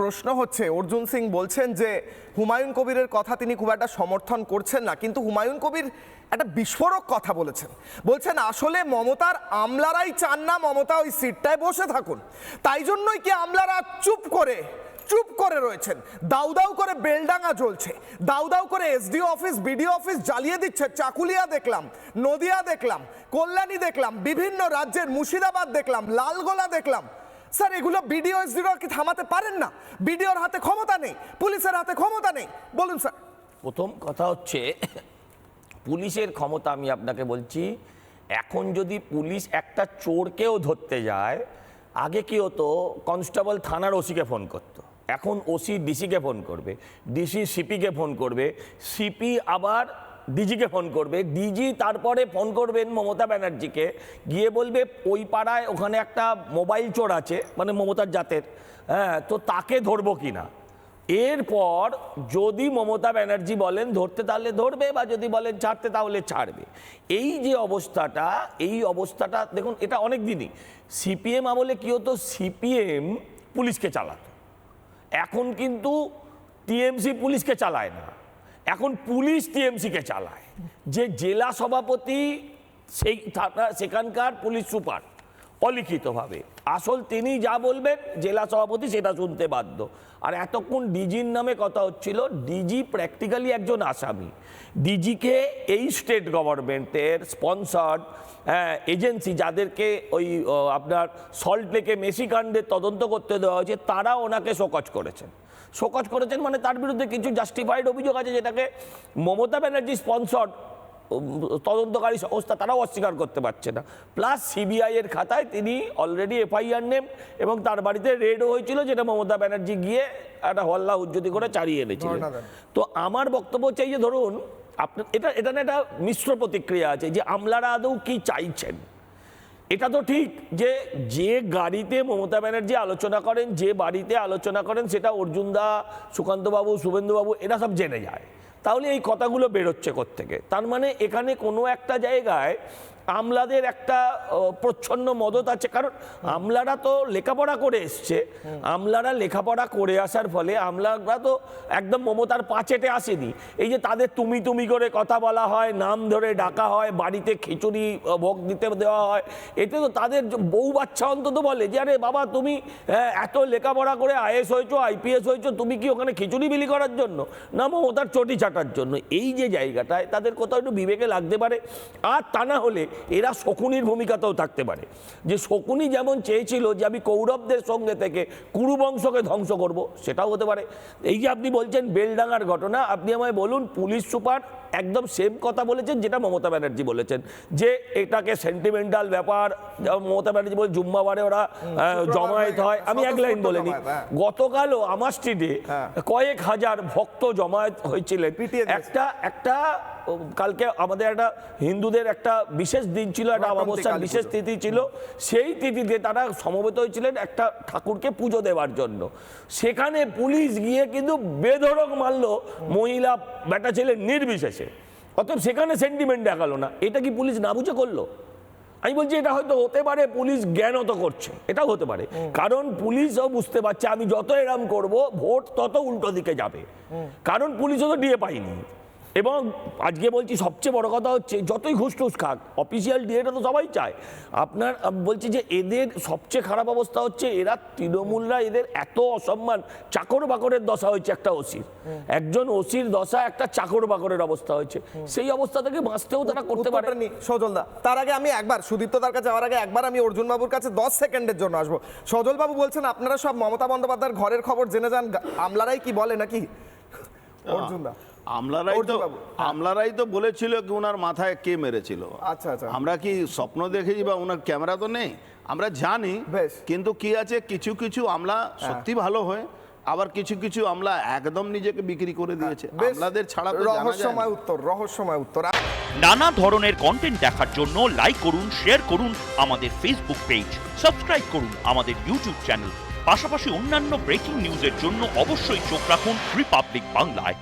প্রশ্ন হচ্ছে অর্জুন সিং বলছেন যে হুমায়ুন কবিরের কথা তিনি খুব একটা সমর্থন করছেন না, কিন্তু হুমায়ুন কবির একটা বিস্ফোরক কথা বলছেন আসলে মমতার আমলারাই চান না মমতা ওই সিটটায় বসে থাকুন, তাই জন্যই কি আমলারা চুপ করে রয়েছেন। দাউ দাউ করে বেলডাঙ্গা জ্বলছে, দাউ দাউ করে এসডিও অফিস বিডিও অফিস জ্বালিয়ে দিচ্ছে। চাকুলিয়া দেখলাম, নদিয়া দেখলাম, কল্যাণী দেখলাম, বিভিন্ন রাজ্যের মুর্শিদাবাদ দেখলাম, লালগোলা দেখলাম। স্যার এগুলো বিডিও এসডিও কি থামাতে পারেন না? বিডিওর হাতে ক্ষমতা নেই, পুলিশের হাতে ক্ষমতা নেই, বলুন স্যার। প্রথম কথা হচ্ছে পুলিশের ক্ষমতা, আমি আপনাকে বলছি, এখন যদি পুলিশ একটা চোরকেও ধরতে যায়, আগে কি হতো, কনস্টেবল থানার ওসিকে ফোন করতো, এখন ওসি ডিসিকে ফোন করবে, ডিসি সিপিকে ফোন করবে, সিপি আবার ডিজিকে ফোন করবে, ডিজি তারপরে ফোন করবেন মমতা ব্যানার্জিকে, গিয়ে বলবে ওই পাড়ায় ওখানে একটা মোবাইল চোর আছে, মানে মমতার জাতের, হ্যাঁ, তো তাকে ধরবো কিনা। এরপর যদি মমতা ব্যানার্জি বলেন ধরতে তাহলে ধরবে, বা যদি বলেন ছাড়তে তাহলে ছাড়বে। এই যে অবস্থাটা, এই অবস্থাটা দেখুন, এটা অনেক দিনই সিপিএম আমলে কী হতো, সিপিএম পুলিশকে চালাতো, এখন কিন্তু টিএমসি পুলিশকে চালায় না, এখন পুলিশ টিএমসিকে চালায়। যে জেলা সভাপতি সেই সেখানকার পুলিশ সুপার অলিখিতভাবে, আসল তিনি যা বলবেন জেলা সভাপতি সেটা শুনতে বাধ্য। আর এতক্ষণ ডিজির নামে কথা হচ্ছিল, ডিজি প্র্যাকটিক্যালি একজন আসামি। ডিজিকে এই স্টেট গভর্নমেন্টের স্পন্সার্ড এজেন্সি, যাদেরকে ওই আপনার সল্টলেকে মেসিকাণ্ডের তদন্ত করতে দেওয়া হয়েছে, তারা ওনাকে শোকজ করেছেন মানে তার বিরুদ্ধে কিছু জাস্টিফাইড অভিযোগ আছে, যেটাকে মমতা ব্যানার্জি স্পন্সর্ড তদন্তকারী সংস্থা তারাও অস্বীকার করতে পারছে না। প্লাস সিবিআই এর খাতায় তিনি অলরেডি এফআইআর নেম, এবং তার বাড়িতে রেডও হয়েছিল, যেটা মমতা ব্যানার্জি গিয়ে একটা হল্লা উজ্জ্বতি করে চালিয়ে এনেছিলেন। তো আমার বক্তব্য হচ্ছে যে ধরুন আপনার এটা না একটা মিশ্র প্রতিক্রিয়া আছে, যে আমলারা আদৌ কি চাইছেন। এটা তো ঠিক যে গাড়িতে মমতা ব্যানার্জি আলোচনা করেন, যে বাড়িতে আলোচনা করেন, সেটা অর্জুনদা, সুকান্তবাবু, শুভেন্দুবাবু এরা সব জেনে যায়। তাহলে এই কথাগুলো বেরোচ্ছে কোত্থেকে? তার মানে এখানে কোনো একটা জায়গায় আমলাদের একটা প্রচ্ছন্ন মদত আছে, কারণ আমলারা তো লেখাপড়া করে এসছে, আমলারা লেখাপড়া করে আসার ফলে আমলারা তো একদম মমতার পাচেটে আসেনি। এই যে তাদের তুমি করে কথা বলা হয়, নাম ধরে ডাকা হয়, বাড়িতে খিচুড়ি ভোগ দিতে দেওয়া হয়, এতে তো তাদের বউ বাচ্চা অন্তত বলে যে আরে বাবা তুমি এত লেখাপড়া করে আইএস হয়েছো, আইপিএস হয়েছো, তুমি কি ওখানে খিচুড়ি বিলি করার জন্য না মমতার চটি চাটার জন্য? এই যে জায়গাটায় তাদের কোথাও একটু বিবেকে লাগতে পারে। আর তা না হলে এরা শকুনির ভূমিকাতেও থাকতে পারে, যে শকুনি যেমন চেয়েছিল যে আমি কৌরবদের সঙ্গে থেকে কুরু বংশকে ধ্বংস করব, সেটাও হতে পারে। এই যে আপনি বলছেন বেলডাঙ্গার ঘটনা, আপনি আমায় বলুন পুলিশ সুপার একদম সেম কথা বলেছেন যেটা মমতা ব্যানার্জি বলেছেন, যে এটাকে সেন্টিমেন্টাল ব্যাপার। মমতা ব্যানার্জি বলে জুম্মাবারে ওরা জমায়েত হয়, আমি এক লাইন বলে নিই, গতকালও আমার স্ট্রিটে কয়েক হাজার ভক্ত জমায়েত হয়েছিলেন। একটা কালকে আমাদের একটা হিন্দুদের একটা বিশেষ দিন ছিল, একটা অমাবস্যার বিশেষ তিথি ছিল, সেই তিথিতে তারা সমবেত হয়েছিলেন একটা ঠাকুরকে পুজো দেওয়ার জন্য। সেখানে পুলিশ গিয়ে কিন্তু বেধড়ক মারল মহিলা বেটা ছেলে নির্বিশেষে, অতএব সেখানে সেন্টিমেন্ট দেখালো না। এটা কি পুলিশ না বুঝে করলো? আমি বলছি এটা হয়তো হতে পারে পুলিশ জ্ঞানত করছে, এটাও হতে পারে, কারণ পুলিশও বুঝতে পারছে আমি যত এরম করব ভোট তত উল্টো দিকে যাবে, কারণ পুলিশও তো ডিএ পাইনি। এবং আজকে বলছি সবচেয়ে বড় কথা হচ্ছে যতই ঘুষ টুস খাক অফিসিয়াল ডিএটা তো সবাই চায়। আপনার বলছি যে এদের সবচেয়ে খারাপ অবস্থা হচ্ছে এরা তৃণমূলরা, এদের এত অসম্মান, চাকর বাকরের দশা হয়েছে একটা ওসির, একজন ওসির দশা একটা চাকর বাকরের অবস্থা হয়েছে। সেই অবস্থা থেকে বাঁচতেও তারা করতে পারেনি। সজলদা, তার আগে আমি একবার সুদীপ্তদার কাছে যাওয়ার আগে একবার আমি অর্জুন বাবুর কাছে 10 সেকেন্ডের জন্য আসবো। সজল বাবু বলছেন আপনারা সব মমতা বন্দ্যোপাধ্যায়ের ঘরের খবর জেনে যান, আমলারাই কি বলে নাকি? অর্জুনদা, আমলারাই তো বলেছিল কি ওনার মাথায় কে মেরেছিল। আচ্ছা আচ্ছা, আমরা কি স্বপ্ন দেখেছি বা ওনার ক্যামেরা তো নেই, আমরা জানি। কিন্তু কি আছে, কিছু কিছু আমলা সত্যি ভালো হয়, আবার কিছু কিছু আমলা একদম নিজেকে বিক্রি করে দিয়েছে। আমলাদের ছাড়া তো রহস্যময় উত্তর। নানা ধরনের কন্টেন্ট দেখার জন্য লাইক করুন, শেয়ার করুন আমাদের ফেসবুক পেজ, সাবস্ক্রাইব করুন আমাদের ইউটিউব চ্যানেল। পাশাপাশি অন্যান্য ব্রেকিং নিউজের জন্য অবশ্যই চোখ রাখুন রিপাবলিক বাংলায়।